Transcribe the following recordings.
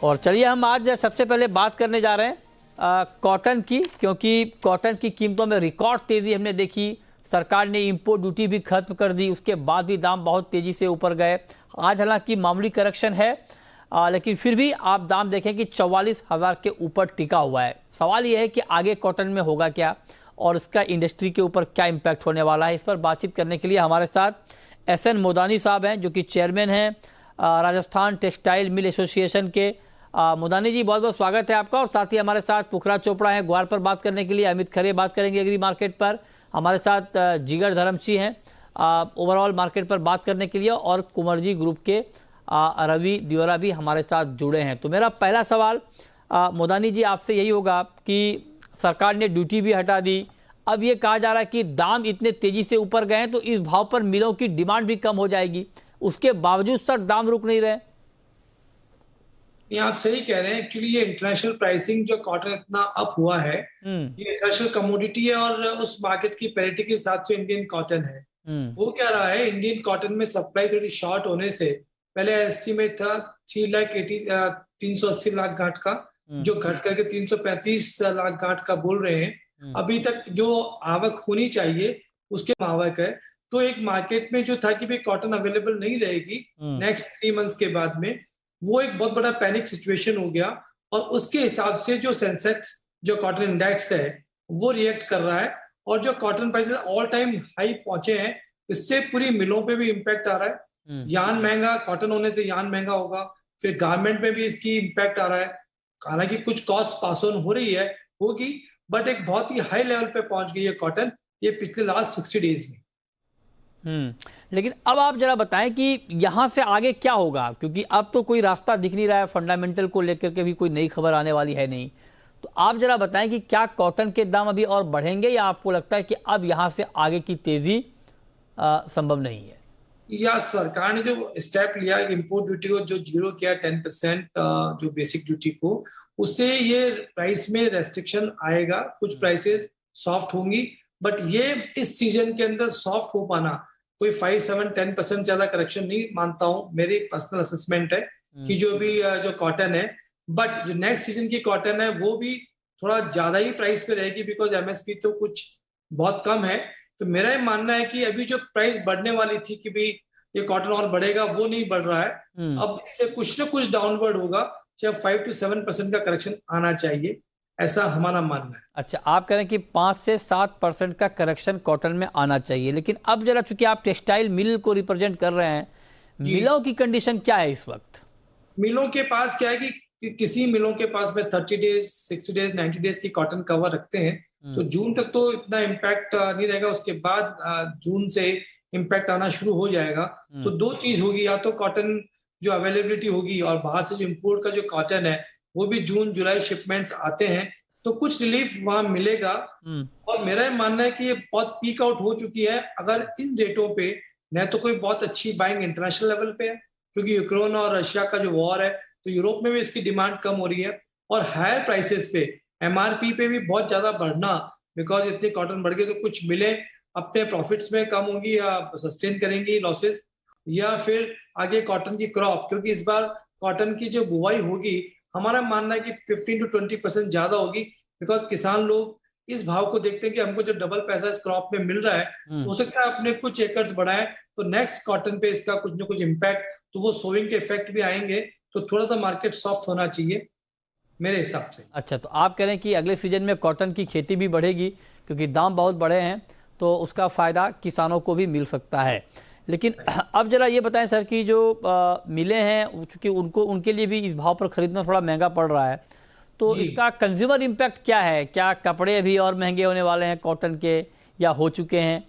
और चलिए हम आज सबसे पहले बात करने जा रहे हैं कॉटन की, क्योंकि कॉटन की कीमतों में रिकॉर्ड तेजी हमने देखी। सरकार ने इंपोर्ट ड्यूटी भी खत्म कर दी, उसके बाद भी दाम बहुत तेजी से ऊपर गए। आज हालांकि मामूली करेक्शन है, लेकिन फिर भी आप दाम देखें कि 44,000 के ऊपर टिका हुआ है। सवाल यह है कि आगे कॉटन में होगा क्या और इसका इंडस्ट्री के ऊपर क्या इम्पैक्ट होने वाला है। इस पर बातचीत करने के लिए हमारे साथ SN मोदानी साहब हैं, जो कि चेयरमैन हैं राजस्थान टेक्सटाइल मिल एसोसिएशन के। मोदानी जी, बहुत बहुत स्वागत है आपका। और साथ ही हमारे साथ पुखराज चोपड़ा हैं ग्वार पर बात करने के लिए, अमित खरे बात करेंगे एग्री मार्केट पर, हमारे साथ जिगर धर्मसी हैं ओवरऑल मार्केट पर बात करने के लिए, और कुंवरजी ग्रुप के रवि दियोरा भी हमारे साथ जुड़े हैं। तो मेरा पहला सवाल मोदानी जी आपसे यही होगा कि सरकार ने ड्यूटी भी हटा दी, अब ये कहा जा रहा है कि दाम इतने तेजी से ऊपर गए हैं तो इस भाव पर मिलों की डिमांड भी कम हो जाएगी, उसके बावजूद सर दाम रुक नहीं रहे। ये आप सही कह रहे हैं। एक्चुअली ये इंटरनेशनल प्राइसिंग जो कॉटन इतना अप हुआ है, ये इंटरनेशनल कमोडिटी है और उस मार्केट की पैरिटी के हिसाब से इंडियन कॉटन है। वो क्या रहा है, इंडियन कॉटन में सप्लाई थोड़ी शॉर्ट होने से पहले एस्टिमेट था 380 लाख गांठ का, जो घट करके 335 लाख गांठ का बोल रहे हैं। अभी तक जो आवक होनी चाहिए उसके आवक है। तो एक मार्केट में जो था कि भाई कॉटन अवेलेबल नहीं रहेगी नेक्स्ट 3 मंथ्स के बाद में, वो एक बहुत बड़ा पैनिक सिचुएशन हो गया। और उसके हिसाब से जो सेंसेक्स जो कॉटन इंडेक्स है वो रिएक्ट कर रहा है, और जो cotton prices all time high पहुंचे हैं, इससे पूरी मिलों पे भी इम्पैक्ट आ रहा है। यार्न महंगा, कॉटन होने से यार्न महंगा होगा, फिर गारमेंट में भी इसकी इम्पैक्ट आ रहा है। हालांकि कुछ कॉस्ट पास ऑन हो रही है, होगी, बट एक बहुत ही हाई लेवल पे पहुंच गई है कॉटन ये पिछले लास्ट 60 डेज में। लेकिन अब आप जरा बताएं कि यहां से आगे क्या होगा, क्योंकि अब तो कोई रास्ता दिख नहीं रहा है, फंडामेंटल को लेकर के भी कोई नई खबर आने वाली है नहीं। तो आप जरा बताएं कि क्या कॉटन के दाम अभी और बढ़ेंगे, या आपको लगता है कि अब यहां से आगे की तेजी संभव नहीं है? या सरकार ने जो स्टेप लिया इंपोर्ट ड्यूटी को जो जीरो किया 10% जो बेसिक ड्यूटी को, उससे ये प्राइस में रेस्ट्रिक्शन आएगा, कुछ प्राइसेस सॉफ्ट होंगी। बट ये इस सीजन के अंदर सॉफ्ट हो पाना, कोई 5-7-10% ज्यादा करेक्शन नहीं मानता हूं। मेरी पर्सनल असेसमेंट है कि जो भी जो कॉटन है, बट जो नेक्स्ट सीजन की कॉटन है वो भी थोड़ा ज्यादा ही प्राइस पे रहेगी, बिकॉज MSP तो कुछ बहुत कम है। तो मेरा ये मानना है कि अभी जो प्राइस बढ़ने वाली थी कि भाई ये कॉटन और बढ़ेगा, वो नहीं बढ़ रहा है। अब इससे कुछ ना कुछ डाउनवर्ड होगा, चाहे 5-7% का करेक्शन आना चाहिए, ऐसा हमारा मानना है। अच्छा, आप कह रहे हैं कि 5 से 7% का करेक्शन कॉटन में आना चाहिए। लेकिन अब जरा चूंकि आप टेक्सटाइल मिल को रिप्रेजेंट कर रहे हैं, मिलों की कंडीशन क्या है इस वक्त? मिलों के पास क्या है कि किसी मिलों के पास में 30 डेज, 60 डेज, 90 डेज की कॉटन कवर रखते हैं, तो जून तक तो इतना इम्पैक्ट नहीं रहेगा। उसके बाद जून से इम्पैक्ट आना शुरू हो जाएगा। तो दो चीज होगी, या तो कॉटन जो अवेलेबिलिटी होगी, और बाहर से जो इम्पोर्ट का जो कॉटन है वो भी जून जुलाई शिपमेंट्स आते हैं, तो कुछ रिलीफ वहां मिलेगा। और मेरा मानना है कि ये बहुत पीक आउट हो चुकी है। अगर इन रेटों पे न तो कोई बहुत अच्छी बाइंग इंटरनेशनल लेवल पे है, क्योंकि यूक्रेन और रशिया का जो वॉर है, तो यूरोप में भी इसकी डिमांड कम हो रही है। और हायर प्राइसेस पे MRP पे भी बहुत ज्यादा बढ़ना, बिकॉज इतनी कॉटन बढ़ गई, तो कुछ मिले अपने प्रॉफिट्स में कम होंगी या सस्टेन करेंगी लॉसेस, या फिर आगे कॉटन की क्रॉप, क्योंकि इस बार कॉटन की जो बुवाई होगी, हमारा मानना है कि 15-20% ज्यादा होगी, बिकॉज किसान लोग इस भाव को देखते हैं कि हमको जब डबल पैसा इस क्रॉप में मिल रहा है, तो हो सकता है अपने कुछ एकर्स बढ़ाएं, तो नेक्स्ट कॉटन पे इसका कुछ ना कुछ इम्पैक्ट, तो वो सोइंग के इफेक्ट भी आएंगे। तो थोड़ा सा मार्केट सॉफ्ट होना चाहिए मेरे हिसाब से। अच्छा, तो आप कह रहे हैं कि अगले सीजन में कॉटन की खेती भी बढ़ेगी, क्योंकि दाम बहुत बढ़े हैं, तो उसका फायदा किसानों को भी मिल सकता है। लेकिन अब जरा ये बताएं सर कि जो मिले हैं, चूंकि उनके लिए भी इस भाव पर खरीदना थोड़ा महंगा पड़ रहा है, तो इसका कंज्यूमर इम्पैक्ट क्या है? क्या कपड़े अभी और महंगे होने वाले हैं कॉटन के, या हो चुके हैं?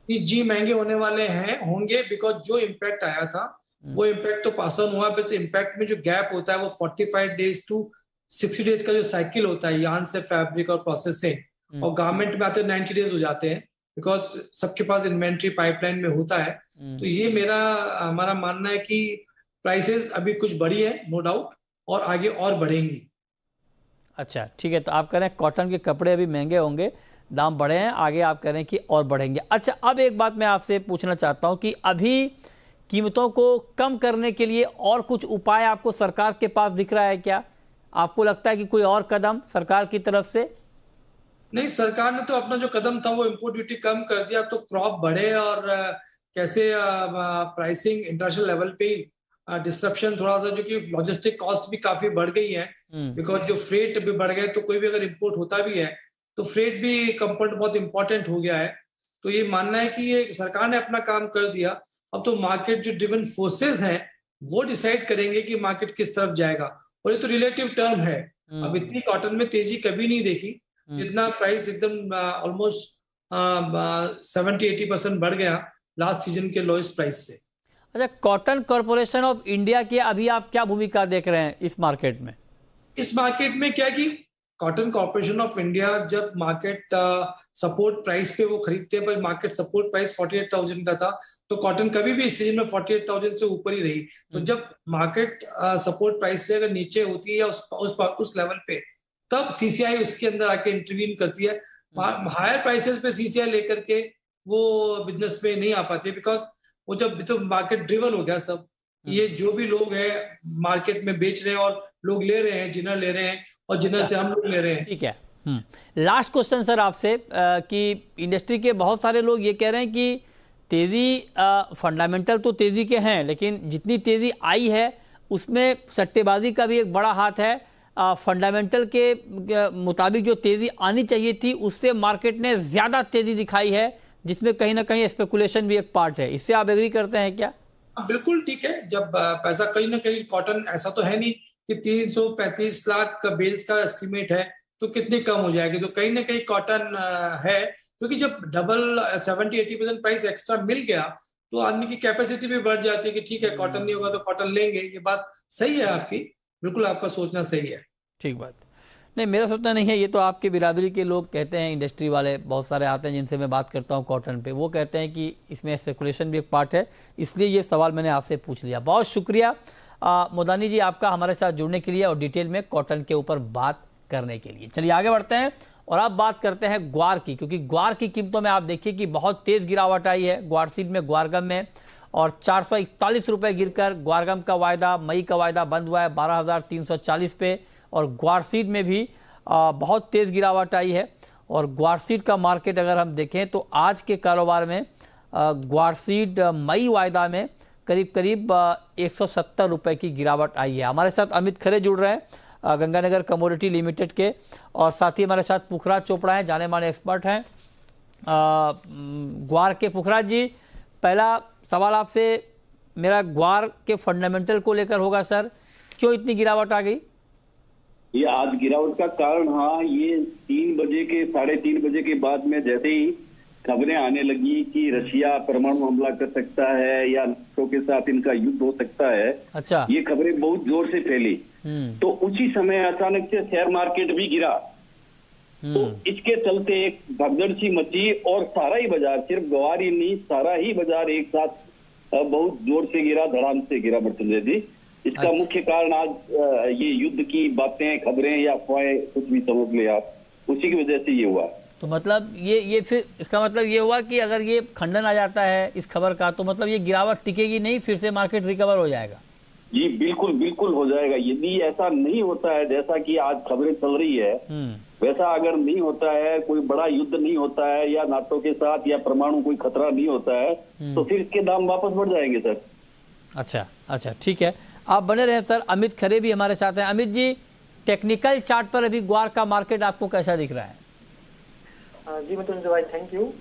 जी, महंगे होने वाले हैं, होंगे, बिकॉज जो इम्पैक्ट आया था वो इम्पैक्ट तो पास ऑन हुआ, बस इम्पैक्ट में जो गैप होता है वो 45 डेज टू 60 डेज का जो साइकिल होता है यार्न से फैब्रिक और प्रोसेस से, और गारमेंट में आते 90 डेज हो जाते हैं, बिकॉज सबके पास इन्वेंट्री पाइपलाइन में होता है। तो ये हमारा मानना है कि प्राइसेस अभी कुछ बढ़ी है, नो डाउट, और आगे और बढ़ेंगी। अच्छा, ठीक है, तो आप कह रहे हैं कॉटन के कपड़े अभी महंगे होंगे, दाम बढ़े हैं, आगे आप कह रहे हैं कि और बढ़ेंगे। अच्छा, अब एक बात मैं आपसे पूछना चाहता हूं कि अभी कीमतों को कम करने के लिए और कुछ उपाय आपको सरकार के पास दिख रहा है क्या? आपको लगता है कि कोई और कदम सरकार की तरफ से? नहीं, सरकार ने तो अपना जो कदम था वो इम्पोर्ट ड्यूटी कम कर दिया। अब तो क्रॉप बढ़े और कैसे प्राइसिंग इंटरनेशनल लेवल पे ही डिस्ट्रप्शन थोड़ा सा, जो कि लॉजिस्टिक कॉस्ट भी काफी बढ़ गई है, बिकॉज जो फ्रेट भी बढ़ गए, तो कोई भी अगर इम्पोर्ट होता भी है तो फ्रेट भी कंपोनेंट बहुत इंपॉर्टेंट हो गया है। तो ये मानना है कि ये सरकार ने अपना काम कर दिया। अब तो मार्केट जो ड्रिवन फोर्सेस हैं वो डिसाइड करेंगे कि मार्केट किस तरफ जाएगा, और ये तो रिलेटिव टर्म है। अब इतनी कॉटन में तेजी कभी नहीं देखी जितना प्राइस एकदम ऑलमोस्ट 70-80% बढ़ गया लास्ट सीजन के लोएस्ट प्राइस से। अच्छा, कॉटन कॉर्पोरेशन ऑफ इंडिया की अभी आप क्या भूमिका देख रहे हैं इस मार्केट में? इस मार्केट में क्या कि कॉटन कॉर्पोरेशन ऑफ इंडिया जब मार्केट सपोर्ट प्राइस पे वो खरीदते हैं, पर मार्केट सपोर्ट प्राइस 48,000 का था, तो कॉटन कभी भी इस सीजन में 48,000 से ऊपर ही रही। तो जब मार्केट सपोर्ट प्राइस से अगर नीचे होती है या उस लेवल पे, तब सीसीआई उसके अंदर आके इंटरवीन करती है। हायर प्राइसेस पे सीसीआई लेकर के वो बिजनेस में नहीं आ पाती, बिकॉज वो जब तो मार्केट ड्रिवन हो गया सब। ये जो भी लोग हैं मार्केट में बेच रहे हैं और लोग ले रहे हैं, जिनर ले रहे हैं और जिनर से हम लोग ले रहे हैं। ठीक है। लास्ट क्वेश्चन सर आपसे, कि इंडस्ट्री के बहुत सारे लोग ये कह रहे हैं कि तेजी फंडामेंटल तो तेजी के हैं, लेकिन जितनी तेजी आई है उसमें सट्टेबाजी का भी एक बड़ा हाथ है। फंडामेंटल के मुताबिक जो तेजी आनी चाहिए थी उससे मार्केट ने ज्यादा तेजी दिखाई है, जिसमें कहीं ना कहीं स्पेकुलेशन भी एक पार्ट है। इससे आप एग्री करते हैं क्या? बिल्कुल ठीक है। जब पैसा कहीं ना कहीं, कॉटन ऐसा तो है नहीं कि 335 लाख का बेल्स का एस्टिमेट है तो कितनी कम हो जाएगी, तो कहीं ना कहीं कॉटन है। क्योंकि जब डबल 70-80% प्राइस एक्स्ट्रा मिल गया तो आदमी की कैपेसिटी भी बढ़ जाती है कि ठीक है, कॉटन नहीं होगा तो कॉटन लेंगे। ये बात सही है आपकी, बिल्कुल आपका सोचना सही है। ठीक बात। नहीं, मेरा सोचना नहीं है, ये तो आपके बिरादरी के लोग कहते हैं, इंडस्ट्री वाले बहुत सारे आते हैं जिनसे मैं बात करता हूँ कॉटन पे, वो कहते हैं कि इसमें स्पेकुलेशन भी एक पार्ट है, इसलिए ये सवाल मैंने आपसे पूछ लिया। बहुत शुक्रिया मोदानी जी आपका हमारे साथ जुड़ने के लिए और डिटेल में कॉटन के ऊपर बात करने के लिए। चलिए आगे बढ़ते हैं और अब बात करते हैं ग्वार की, क्योंकि ग्वार की कीमतों में आप देखिए कि बहुत तेज गिरावट आई है ग्वार सीड में, ग्वारगम में, और 441 रुपये गिरकर ग्वारगम का वायदा, मई का वायदा बंद हुआ है 12,340 पे, और ग्वार सीड में भी बहुत तेज गिरावट आई है। और ग्वार सीड का मार्केट अगर हम देखें तो आज के कारोबार में ग्वार सीड मई वायदा में करीब करीब 170 रुपये की गिरावट आई है। हमारे साथ अमित खरे जुड़ रहे हैं गंगानगर कमोडिटी लिमिटेड के, और साथ ही हमारे साथ पुखराज चोपड़ा हैं, जाने माने एक्सपर्ट हैं ग्वार के। पुखराज जी, पहला सवाल आपसे मेरा ग्वार के फंडामेंटल को लेकर होगा सर, क्यों इतनी गिरावट आ गई? ये आज गिरावट का कारण, हाँ, ये 3:30 बजे के बाद में जैसे ही खबरें आने लगी कि रशिया परमाणु हमला कर सकता है या नाटो के साथ इनका युद्ध हो सकता है, अच्छा, ये खबरें बहुत जोर से फैली, तो उसी समय अचानक से शेयर मार्केट भी गिरा। तो इसके चलते एक भगदड़ सी मची और सारा ही बाजार, सिर्फ ग्वार ही नहीं, सारा ही बाजार एक साथ बहुत जोर से गिरा, धड़ाम से गिरा मृत्युंजय जी। इसका मुख्य कारण आज ये युद्ध की बातें, खबरें या अफवाहें, कुछ भी समझ ले आप, उसी की वजह से ये हुआ। तो मतलब ये फिर इसका मतलब ये हुआ कि अगर ये खंडन आ जाता है इस खबर का, तो मतलब ये गिरावट टिकेगी नहीं, फिर से मार्केट रिकवर हो जाएगा? जी बिल्कुल बिल्कुल हो जाएगा। यदि ऐसा नहीं होता है जैसा कि आज खबरें चल रही है, वैसा अगर नहीं होता है, कोई बड़ा युद्ध नहीं होता है या नाटो के साथ या परमाणु कोई खतरा नहीं होता है, तो फिर इसके दाम वापस बढ़ जाएंगे सर। अच्छा, ठीक है, आप बने रहे सर। अमित खरे भी हमारे साथ हैं। अमित जी, टेक्निकल चार्ट पर अभी ग्वार का मार्केट आपको कैसा दिख रहा है? जी मृत्युंजय भाई, थैंक यू।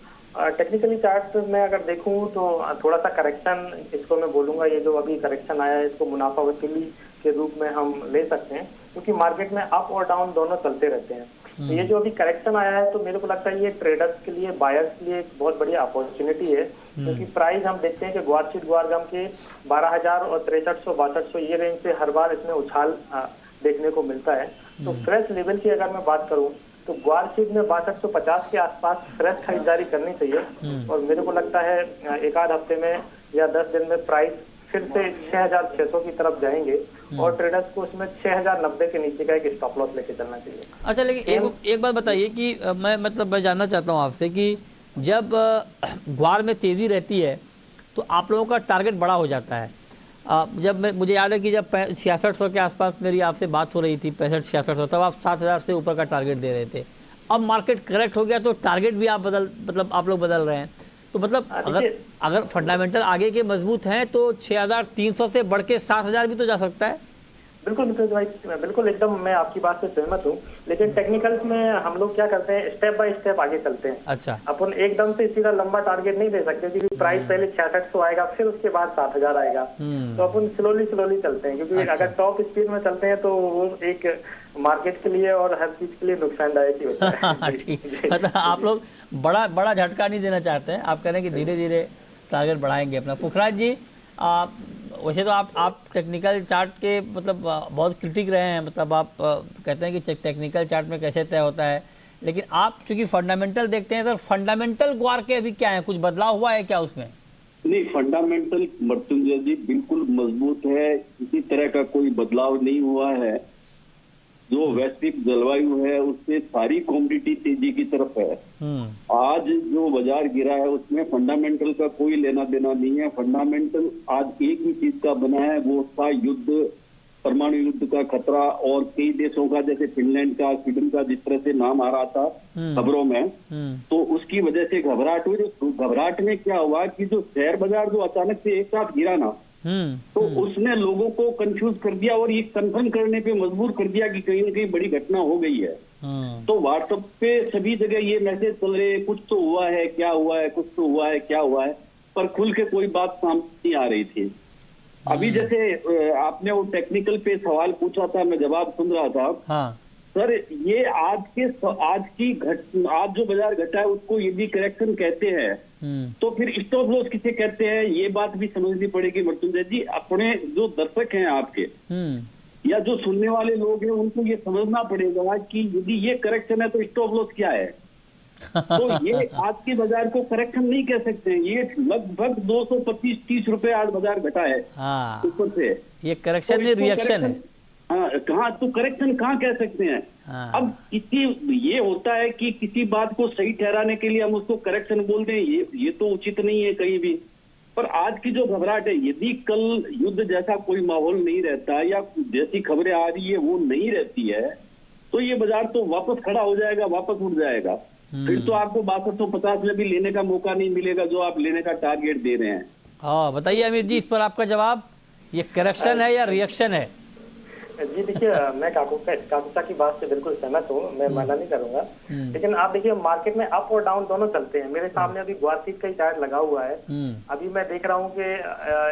टेक्निकली चार्ट में अगर देखूं तो थोड़ा सा करेक्शन, इसको मैं बोलूंगा, ये जो अभी करेक्शन आया है इसको मुनाफा वसूली के रूप में हम ले सकते हैं, क्योंकि मार्केट में अप और डाउन दोनों चलते रहते हैं। तो ये जो अभी करेक्शन आया है, तो मेरे को लगता है ये ट्रेडर्स के लिए, बायर्स के लिए एक बहुत बड़ी अपॉर्चुनिटी है, क्योंकि प्राइस हम देखते हैं कि ग्वारसीड ग्वारगम के 12,000 और 6300-6200 ये रेंज से हर बार इसमें उछाल देखने को मिलता है। तो फ्रेश लेवल की अगर मैं बात करूं तो ग्वारसीड में 6250 के आसपास फ्रेश खरीदारी करनी चाहिए, और मेरे को लगता है एक आध हफ्ते में या 10 दिन में प्राइस फिर से 6,600 की तरफ जाएंगे, और ट्रेडर्स को उसमें 6,090 के नीचे का एक स्टॉप लॉस लेके चलना चाहिए। अच्छा, लेकिन एक बात बताइए कि मैं जानना चाहता हूँ आपसे कि जब ग्वार में तेजी रहती है तो आप लोगों का टारगेट बड़ा हो जाता है। मुझे याद है कि जब 6600 के आसपास मेरी आपसे बात हो रही थी, 65-6600, तब आप 7000 से ऊपर का टारगेट दे रहे थे। अब मार्केट करेक्ट हो गया तो टारगेट भी आप आप लोग बदल रहे हैं। तो मतलब अगर फंडामेंटल आगे के मजबूत हैं तो 6300 से बढ़ के 7000 भी तो जा सकता है। बिल्कुल भाई, बिल्कुल एकदम मैं आपकी बात से सहमत हूँ, लेकिन टेक्निकल्स में हम लोग क्या करते हैं, स्टेप बाय स्टेप आगे चलते हैं। अच्छा, अपन एकदम से सीधा लंबा टारगेट नहीं दे सकते, क्योंकि प्राइस पहले 6600 आएगा, फिर उसके बाद 7000 आएगा। तो अपन स्लोली चलते हैं, क्योंकि अगर टॉप स्पीड में चलते हैं तो वो एक मार्केट के लिए और हर चीज के लिए नुकसानदायक ही होता है। मतलब आप लोग बड़ा झटका नहीं देना चाहते हैं, आप कह रहे हैं कि धीरे धीरे टारगेट बढ़ाएंगे अपना। पुखराज जी, वैसे तो आप टेक्निकल चार्ट के मतलब बहुत क्रिटिक रहे हैं, मतलब आप कहते हैं कि टेक्निकल चार्ट में कैसे तय होता है, लेकिन आप चूंकि फंडामेंटल देखते हैं, सर फंडामेंटल ग्वार के अभी क्या है, कुछ बदलाव हुआ है क्या उसमें? नहीं, फंडामेंटल मृत्युंजय जी बिल्कुल मजबूत है, किसी तरह का कोई बदलाव नहीं हुआ है। जो वैश्विक जलवायु है उससे सारी कॉमोडिटी तेजी की तरफ है। आज जो बाजार गिरा है उसमें फंडामेंटल का कोई लेना देना नहीं है। फंडामेंटल आज एक ही चीज का बना है, वो था युद्ध, परमाणु युद्ध का खतरा, और कई देशों का जैसे फिनलैंड का, स्वीडन का जिस तरह से नाम आ रहा था खबरों में, तो उसकी वजह से घबराहट हुई। तो घबराहट में क्या हुआ कि जो शेयर बाजार जो अचानक से एक साथ गिरा ना, तो उसने लोगों को कंफ्यूज कर दिया और ये कंफर्म करने पे मजबूर कर दिया कि कहीं ना कहीं बड़ी घटना हो गई है। तो व्हाट्सएप पे सभी जगह ये मैसेज चल रहे, कुछ तो हुआ है, क्या हुआ है, कुछ तो हुआ है, क्या हुआ है, पर खुल के कोई बात सामने नहीं आ रही थी। अभी जैसे आपने वो टेक्निकल पे सवाल पूछा था, मैं जवाब सुन रहा था। सर ये आज जो बाजार घटा है उसको यदि करेक्शन कहते हैं तो फिर स्टॉप लॉस किसे कहते हैं, ये बात भी समझनी पड़ेगी मृत्युंजय जी। अपने जो दर्शक हैं आपके या जो सुनने वाले लोग हैं उनको ये समझना पड़ेगा कि यदि ये करेक्शन है तो स्टॉप लॉस क्या है। तो ये आज के बाजार को करेक्शन नहीं कह सकते हैं, ये लगभग 225-30 रुपए आज बाजार घटा है ऊपर से। ये करेक्शन नहीं, रिएक्शन है। हाँ, कहाँ तो करेक्शन कहाँ कह सकते हैं। अब ये होता है कि किसी बात को सही ठहराने के लिए हम उसको करेक्शन बोलते हैं, ये तो उचित नहीं है कहीं भी। पर आज की जो घबराहट है, यदि कल युद्ध जैसा कोई माहौल नहीं रहता या जैसी खबरें आ रही है वो नहीं रहती है, तो ये बाजार तो वापस खड़ा हो जाएगा, वापस उठ जाएगा। फिर तो आपको 6250 में भी लेने का मौका नहीं मिलेगा जो आप लेने का टारगेट दे रहे हैं। हाँ, बताइए अमित जी, इस पर आपका जवाब, ये करेक्शन है या रिएक्शन है? जी देखिए, मैं काकुसा की बात से बिल्कुल सहमत हूँ, मैं मना नहीं करूंगा, लेकिन आप देखिए मार्केट में अप और डाउन दोनों चलते हैं। मेरे सामने अभी ग्वासीट का ही चार्ट लगा हुआ है। अभी मैं देख रहा हूँ कि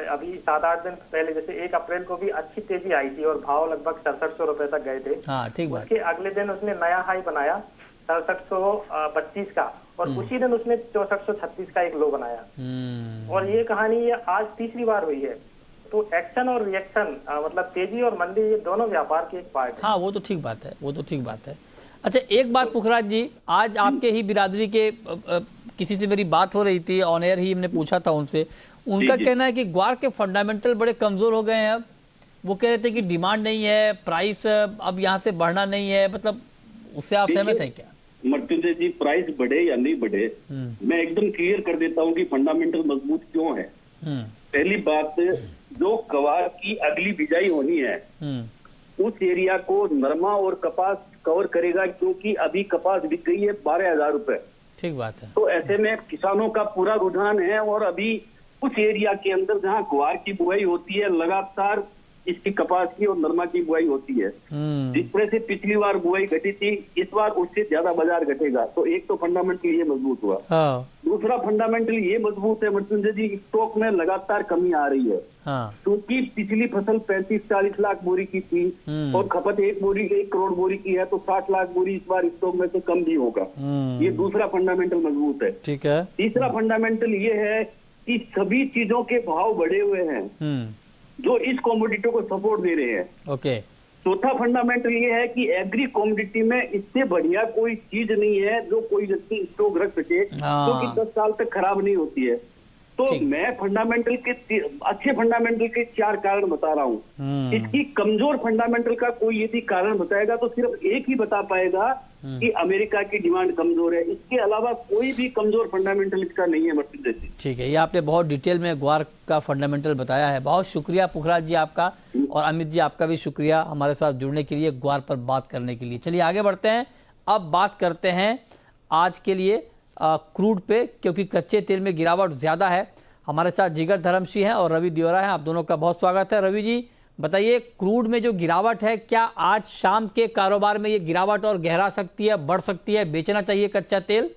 अभी 7-8 दिन पहले जैसे 1 अप्रैल को भी अच्छी तेजी आई थी और भाव लगभग 6700 रुपए तक गए थे। ठीक बात। उसके अगले दिन उसने नया हाई बनाया 6725 का, और उसी दिन उसने 6436 का एक लो बनाया। और ये कहानी आज तीसरी बार हुई है। तो एक्शन और रिएक्शन, मतलब तेजी और मंदी, ये दोनों व्यापार के एक पार्ट है। हाँ, वो तो ठीक बात है, अच्छा, एक बात पुखराज जी, आज आपके ही बिरादरी के किसी से मेरी बात हो रही थी, ऑन एयर ही हमने पूछा था उनसे, उनका कहना है कि ग्वार के फंडामेंटल बड़े कमजोर हो गए हैं। अब वो कह रहे थे कि डिमांड नहीं है, प्राइस अब यहाँ से बढ़ना नहीं है, मतलब उससे आप सहमत हैं क्या? मृत्युंजय जी, प्राइस बढ़े या नहीं बढ़े, मैं एकदम क्लियर कर देता हूँ कि फंडामेंटल मजबूत क्यों है। पहली बात, जो ग्वार की अगली बिजाई होनी है उस एरिया को नरमा और कपास कवर करेगा, क्योंकि अभी कपास बिक गई है 12,000 रुपए। ठीक बात है। तो ऐसे में किसानों का पूरा रुझान है, और अभी उस एरिया के अंदर जहाँ ग्वार की बुआई होती है, लगातार इसकी कपास की और नरमा की बुआई होती है। जिस तरह से पिछली बार बुआई घटी थी, इस बार उससे ज्यादा बाजार घटेगा। तो एक तो फंडामेंटल ये मजबूत हुआ। दूसरा फंडामेंटल ये मजबूत है मृत्युंजय जी, स्टॉक में लगातार कमी आ रही है। क्योंकि पिछली फसल 35-40 लाख बोरी की थी और खपत 1 करोड़ बोरी की है, तो 60 लाख बोरी इस बार स्टॉक में से कम भी होगा। ये दूसरा फंडामेंटल मजबूत है। ठीक है। तीसरा फंडामेंटल ये है कि सभी चीजों के भाव बढ़े हुए हैं जो इस कॉमोडिटी को सपोर्ट दे रहे हैं। ओके। चौथा फंडामेंटल ये है कि एग्री कॉमोडिटी में इससे बढ़िया कोई चीज नहीं है जो कोई व्यक्ति स्टॉक रख सके, क्योंकि 10 साल तक खराब नहीं होती है। तो मैं फंडामेंटल के अच्छे फंडामेंटल के 4 कारण बता रहा हूँ। इसकी कमजोर फंडामेंटल का कोई यदि कारण बताएगा तो सिर्फ एक ही बता पाएगा कि अमेरिका की डिमांड कमजोर है। इसके अलावा कोई भी कमजोर फंडामेंटल इसका नहीं है मर्सिडीज जी। ठीक है, ये आपने बहुत डिटेल में ग्वार का फंडामेंटल बताया है। बहुत शुक्रिया पुखराज जी आपका, और अमित जी आपका भी शुक्रिया हमारे साथ जुड़ने के लिए, ग्वार पर बात करने के लिए। चलिए आगे बढ़ते हैं, अब बात करते हैं आज के लिए क्रूड पे, क्योंकि कच्चे तेल में गिरावट ज्यादा है। हमारे साथ जिगर धर्मशी हैं और रवि दियोरा हैं, आप दोनों का बहुत स्वागत है। रवि जी बताइए, क्रूड में जो गिरावट है, क्या आज शाम के कारोबार में ये गिरावट और गहरा सकती है, बढ़ सकती है, बेचना चाहिए कच्चा तेल?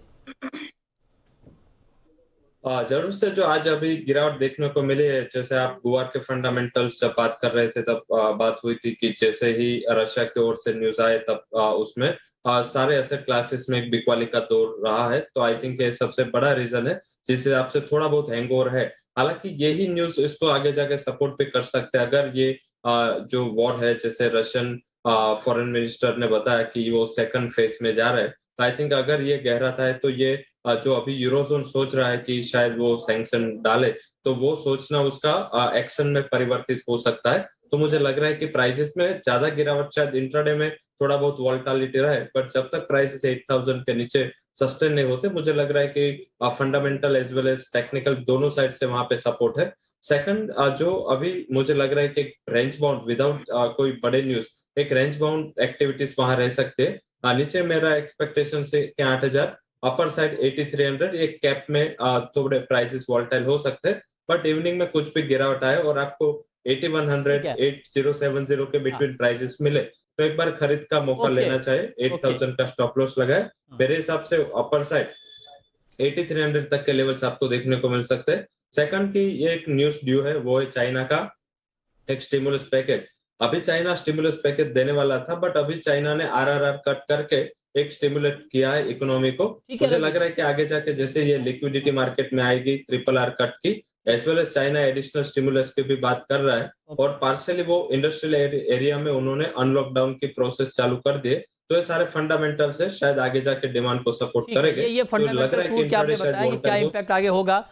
जरूर से जो आज अभी गिरावट देखने को मिली है, जैसे आप गुआर के फंडामेंटल्स जब बात कर रहे थे तब बात हुई थी कि जैसे ही रशिया की ओर से न्यूज आए तब उसमें सारे एसेट क्लासेस में एक बिकवाली का दौर रहा है। तो आई थिंक ये सबसे बड़ा रीजन है जिस हिसाब से थोड़ा बहुत हैंगओवर है। हालांकि यही न्यूज इसको आगे जाके सपोर्ट भी कर सकते हैं अगर ये जो वॉर है, जैसे रशियन फॉरेन मिनिस्टर ने बताया कि वो सेकंड फेज में जा रहे हैं, तो आई थिंक अगर ये गहराता है तो ये जो अभी यूरोजोन सोच रहा है कि शायद वो सैंक्शन डाले, तो वो सोचना उसका एक्शन में परिवर्तित हो सकता है। तो मुझे लग रहा है कि प्राइसेस में ज्यादा गिरावट शायद इंट्राडे में थोड़ा बहुत वॉल्टालिटी रहे, बट जब तक प्राइसेस 8000 के नीचे सस्टेन नहीं होते, मुझे लग रहा है कि fundamental as well as technical दोनों साइड से वहां पे सपोर्ट है। सेकंड, जो अभी मुझे लग रहा है कि रेंज बाउंड विदाउट कोई बड़े न्यूज, एक रेंज बाउंड एक्टिविटीज वहां रह सकते हैं। नीचे मेरा एक्सपेक्टेशन से 8000, अपर साइड 8300, एक कैप में थोड़े प्राइसेस वॉल्टाइल हो सकते हैं, बट इवनिंग में कुछ भी गिरावट आए और आपको 8100 8070 के बिटवीन प्राइसेस मिले तो एक बार खरीद का मौका लेना चाहिए। 8000 का स्टॉप लॉस लगाए। मेरे हिसाब से अपर साइड 8300 तक के लेवल्स आपको देखने को मिल सकते हैं। सेकंड की ये एक न्यूज ड्यू है, वो है चाइना का एक स्टिमुलस पैकेज। अभी चाइना स्टिमुलस पैकेज देने वाला था, बट अभी चाइना ने आरआरआर कट करके एक स्टिमुलेट किया है इकोनॉमी को। मुझे लग रहा है कि आगे जाके जैसे ये लिक्विडिटी मार्केट में आएगी, ट्रिपल आर कट की as well as China additional stimulus की भी बात कर रहा है, और पार्शियली वो इंडस्ट्रियल एरिया में उन्होंने अनलॉकडाउन की प्रोसेस चालू कर दिए। तो ये सारे फंडामेंटल्स है, शायद आगे जाके डिमांड को सपोर्ट करेंगे। ये फंडामेंटल क्रूड क्या आपने बताया कि क्या इम्पैक्ट आगे होगा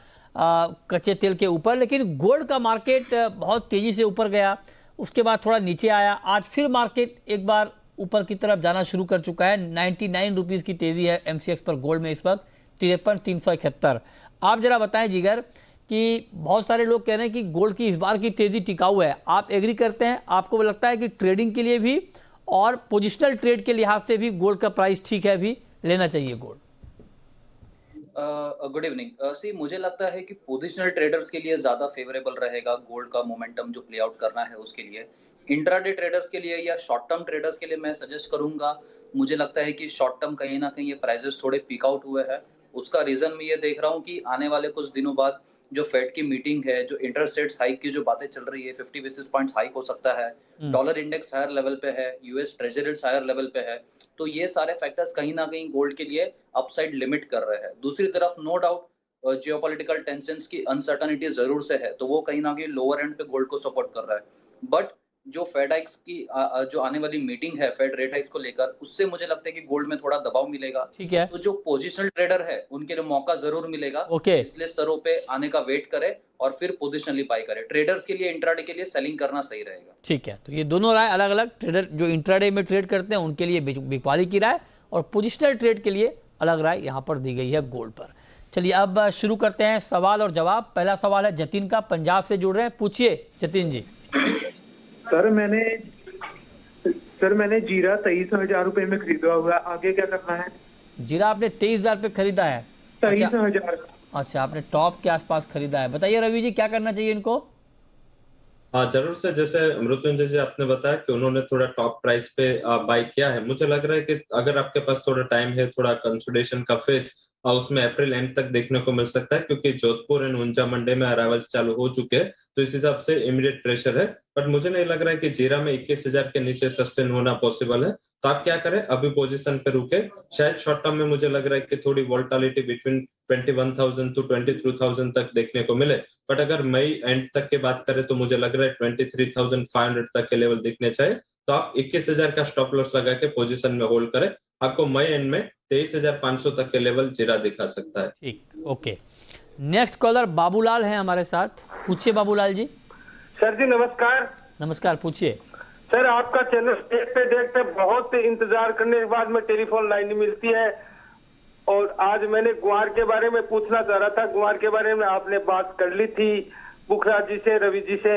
कच्चे तेल के ऊपर। लेकिन गोल्ड का मार्केट बहुत तेजी से ऊपर गया, उसके बाद थोड़ा नीचे आया, आज फिर मार्केट एक बार ऊपर की तरफ जाना शुरू कर चुका है। 99 रुपीज की तेजी है एमसीएक्स पर गोल्ड में इस वक्त 53,371। आप जरा बताएं जिगर कि बहुत सारे लोग कह रहे हैं कि गोल्ड की इस बार की तेजी टिकाऊ है, आप एग्री करते हैं? आपको लगता है कि ट्रेडिंग के लिए भी और पोजिशनल ट्रेड के लिहाज से भी गोल्ड का प्राइस ठीक है, अभी लेना चाहिए गोल्ड? Good evening. सी मुझे लगता है कि पोजिशनल ट्रेडर्स के लिए ज्यादा फेवरेबल रहेगा गोल्ड का मोमेंटम जो प्ले आउट करना है उसके लिए। इंट्राडे ट्रेडर्स के लिए या शॉर्ट टर्म ट्रेडर्स के लिए मैं सजेस्ट करूंगा, मुझे लगता है कि शॉर्ट टर्म कहीं ना कहीं ये प्राइसेस थोड़े पीक आउट हुए हैं। उसका रीजन मैं ये देख रहा हूँ कि आने वाले कुछ दिनों बाद जो फेड की मीटिंग है, जो इंटरेस्ट रेट्स हाइक की जो बातें चल रही है, 50 बेसिस पॉइंट्स हाइक हो सकता है, डॉलर इंडेक्स हायर लेवल पे है, US treasury rates higher level पे है, तो ये सारे फैक्टर्स कहीं ना कहीं गोल्ड के लिए अपसाइड लिमिट कर रहे हैं। दूसरी तरफ नो डाउट जियोपॉलिटिकल टेंशंस की अनसर्टनिटी जरूर से है, तो वो कहीं ना कहीं लोअर एंड पे गोल्ड को सपोर्ट कर रहा है। बट जो फेड हाइक्स की जो आने वाली मीटिंग है फेड रेट हाइक्स को लेकर, उससे मुझे लगता है कि गोल्ड में थोड़ा दबाव मिलेगा। ठीक है, तो जो पोजिशनल ट्रेडर है उनके लिए मौका जरूर मिलेगा। ओके, इसलिए स्तरों पे आने का वेट करे और फिर पोजिशनली बाय करे। ट्रेडर्स के लिए इंट्राडे के लिए सेलिंग करना सही रहेगा। ठीक है, तो ये दोनों राय अलग अलग। ट्रेडर जो इंट्राडे में ट्रेड करते हैं उनके लिए बिकवाली की राय, और पोजिशनल ट्रेड के लिए अलग राय यहाँ पर दी गई है गोल्ड पर। चलिए अब शुरू करते हैं सवाल और जवाब। पहला सवाल है जतिन का, पंजाब से जुड़ रहे हैं, पूछिए जतिन जी। सर मैंने जीरा 23,000 रुपए में खरीदा हुआ, आगे क्या करना है? जीरा आपने 23,000 पे खरीदा है? 23,000। अच्छा, आपने टॉप के आसपास खरीदा है। बताइए रवि जी, क्या करना चाहिए इनको? हाँ जरूर से, जैसे मृत्युंजय जी आपने बताया कि उन्होंने थोड़ा टॉप प्राइस पे बाय किया है। मुझे लग रहा है कि अगर आपके पास थोड़ा टाइम है, थोड़ा कंसोलिडेशन का फेस उसमें अप्रैल एंड तक देखने को मिल सकता है, क्योंकि जोधपुर एंड ऊंचा मंडे में अराइवल चालू हो चुके हैं, तो इस हिसाब से इमीडिएट प्रेशर है। बट मुझे नहीं लग रहा है कि जीरा में 21,000 के नीचे सस्टेन होना पॉसिबल है। तो आप क्या करें, अभी पोजीशन पे रुके। शायद शॉर्ट टर्म में मुझे लग रहा है कि थोड़ी वोल्टालिटी बिटवीन 21,000 to 23,000 तक देखने को मिले। बट अगर मई एंड तक की बात करें तो मुझे लग रहा है 23,500 तक के लेवल दिखने चाहिए। तो आप 21,000 का स्टॉप लॉस लगा के पोजीशन में होल्ड करें। आपको मई एंड में 23,500 तक के लेवल जीरा दिखा सकता है। ठीक, ओके। नेक्स्ट कॉलर बाबूलाल हैं हमारे साथ, पूछिए बाबूलाल जी। सर जी नमस्कार। नमस्कार, पूछिए। सर आपका चैनल देखते देखते बहुत इंतजार करने के बाद में टेलीफोन लाइन मिलती है, और आज मैंने गुआर के बारे में पूछना चाह रहा था। गुआर के बारे में आपने बात कर ली थी पुखराज जी से, रवि जी से,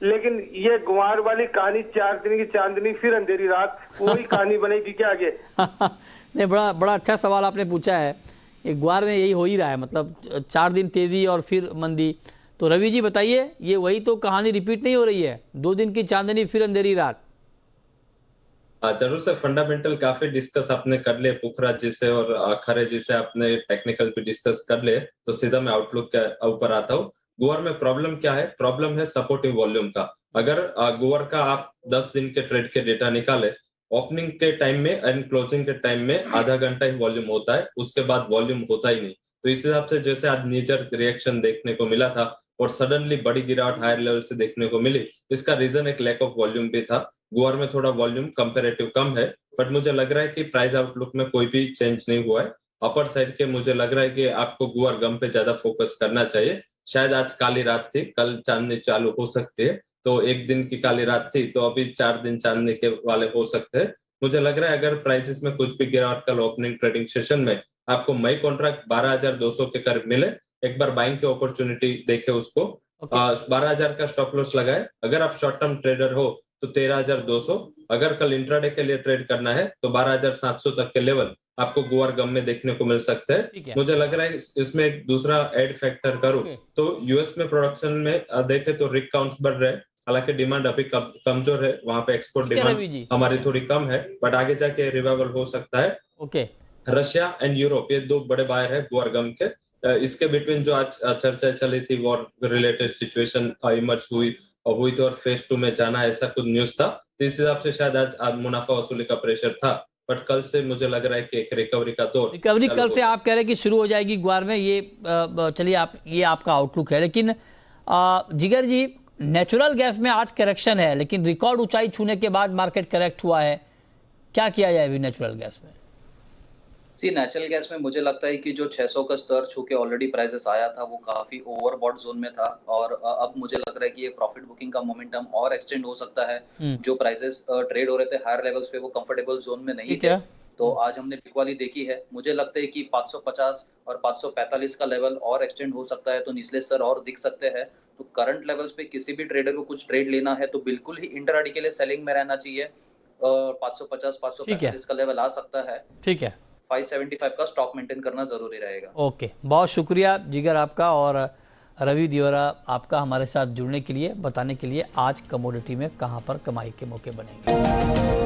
लेकिन ये गुआर वाली कहानी 4 दिन की चांदनी फिर अंधेरी रात, वही कहानी बनेगी क्या आगे? नहीं, बड़ा अच्छा सवाल आपने पूछा है। ये गुआर में यही हो ही रहा है, मतलब 4 दिन तेजी और फिर मंदी। तो रवि जी बताइए, ये वही तो कहानी रिपीट नहीं हो रही है? 2 दिन की चांदनी फिर अंधेरी रात। जरूर से फंडामेंटल काफी डिस्कस आपने कर लिए पुखराज जी से और खरे जी से, आपने टेक्निकल भी डिस्कस कर लिए, तो सीधा मैं आउटलुक के ऊपर आता हूँ। गुआर में प्रॉब्लम क्या है? प्रॉब्लम है सपोर्टिव वॉल्यूम का। अगर गुआर का आप 10 दिन के ट्रेड के डेटा निकाले, ओपनिंग के टाइम में एंड क्लोजिंग के टाइम में आधा घंटा ही वॉल्यूम होता है, उसके बाद वॉल्यूम होता ही नहीं। तो इस हिसाब से जैसे आज नीजर रिएक्शन देखने को मिला था और सडनली बड़ी गिरावट हायर लेवल से देखने को मिली, इसका रीजन एक लैक ऑफ वॉल्यूम भी था। गुआर में थोड़ा वॉल्यूम कंपेरेटिव कम है, बट मुझे लग रहा है कि प्राइस आउटलुक में कोई भी चेंज नहीं हुआ है। अपर साइड के मुझे लग रहा है कि आपको गुआर गम पे ज्यादा फोकस करना चाहिए। शायद आज काली रात थी, कल चांदनी चालू हो सकती है, तो 1 दिन की काली रात थी, तो अभी 4 दिन चांदनी के वाले हो सकते हैं। मुझे लग रहा है अगर प्राइसेस में कुछ भी गिरावट कल ओपनिंग ट्रेडिंग सेशन में आपको मई कॉन्ट्रैक्ट 12,200 के करीब मिले, एक बार बाइंग की अपॉर्चुनिटी देखे उसको। 12,000 का स्टॉप लॉस लगाए। अगर आप शॉर्ट टर्म ट्रेडर हो तो 13,200, अगर कल इंट्राडे के लिए ट्रेड करना है तो 12,700 तक के लेवल आपको गुआर गम में देखने को मिल सकते हैं। मुझे लग रहा है इसमें एक दूसरा एड फैक्टर करूं तो यूएस में प्रोडक्शन में देखे तो रिग काउंट्स बढ़ रहे हैं, हालांकि डिमांड अभी कमजोर है, वहां पे एक्सपोर्ट डिमांड हमारी थोड़ी कम है, बट आगे जाके रिवाइवल हो सकता है। रशिया एंड यूरोप, ये 2 बड़े बायर है गुआर गम के। इसके बिटवीन जो आज चर्चा चली थी, वॉर रिलेटेड सिचुएशन इमर्ज हुई तो और फेज 2 में जाना, ऐसा कुछ न्यूज था। तो इस हिसाब से शायद आज मुनाफा वसूली का प्रेशर था, बट कल से मुझे लग रहा है कि एक रिकवरी का दौर, रिकवरी कल से आप कह रहे हैं कि शुरू हो जाएगी गुआर में। ये चलिए, ये आपका आउटलुक है। लेकिन जिगर जी, नेचुरल गैस में आज करेक्शन है, लेकिन रिकॉर्ड ऊंचाई छूने के बाद मार्केट करेक्ट हुआ है। क्या किया जाए अभी नेचुरल गैस में? नेचुरल गैस में मुझे लगता है कि जो 600 का स्तर छू के ऑलरेडी प्राइसेस आया था, वो काफी ओवरबॉट जोन में था, और अब मुझे लग रहा है कि ये प्रॉफिट बुकिंग का मोमेंटम और एक्सटेंड हो सकता है। जो प्राइसेस ट्रेड हो रहे थे हायर लेवल्स पे, वो कंफर्टेबल जोन में नहीं थे। तो आज हमने पिक वाली देखी है। मुझे लगता है कि 550 और 545 का लेवल और एक्सटेंड हो सकता है, तो निचले स्तर और दिख सकते हैं। तो करंट लेवल्स पे किसी भी ट्रेडर को कुछ ट्रेड लेना है तो बिल्कुल ही इंट्राडे के लिए सेलिंग में रहना चाहिए। 550 545 का लेवल आ सकता है। ठीक है, 575 का स्टॉक मेंटेन करना जरूरी रहेगा। ओके, बहुत शुक्रिया जिगर आपका, और रवि दियोरा आपका हमारे साथ जुड़ने के लिए, बताने के लिए आज कमोडिटी में कहां पर कमाई के मौके बनेंगे।